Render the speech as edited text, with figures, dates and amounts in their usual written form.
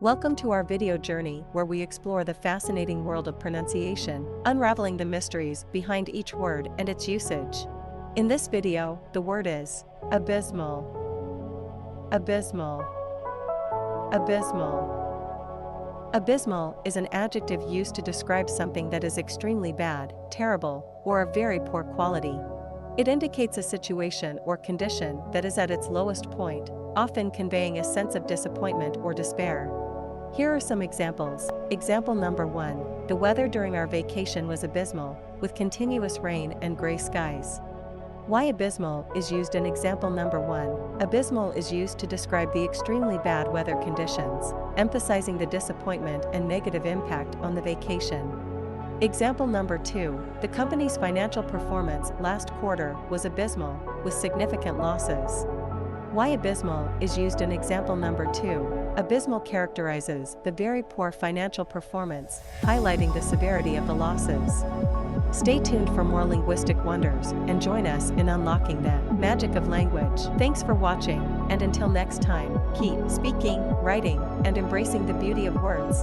Welcome to our video journey where we explore the fascinating world of pronunciation, unraveling the mysteries behind each word and its usage. In this video, the word is abysmal. Abysmal. Abysmal. Abysmal is an adjective used to describe something that is extremely bad, terrible, or of very poor quality. It indicates a situation or condition that is at its lowest point, often conveying a sense of disappointment or despair. Here are some examples. Example number 1. The weather during our vacation was abysmal, with continuous rain and gray skies. Why abysmal is used in example number 1. Abysmal is used to describe the extremely bad weather conditions, emphasizing the disappointment and negative impact on the vacation. Example number 2. The company's financial performance last quarter was abysmal, with significant losses. Why abysmal is used in example number 2. Abysmal characterizes the very poor financial performance, highlighting the severity of the losses. Stay tuned for more linguistic wonders and join us in unlocking the magic of language. Thanks for watching, and until next time, keep speaking, writing, and embracing the beauty of words.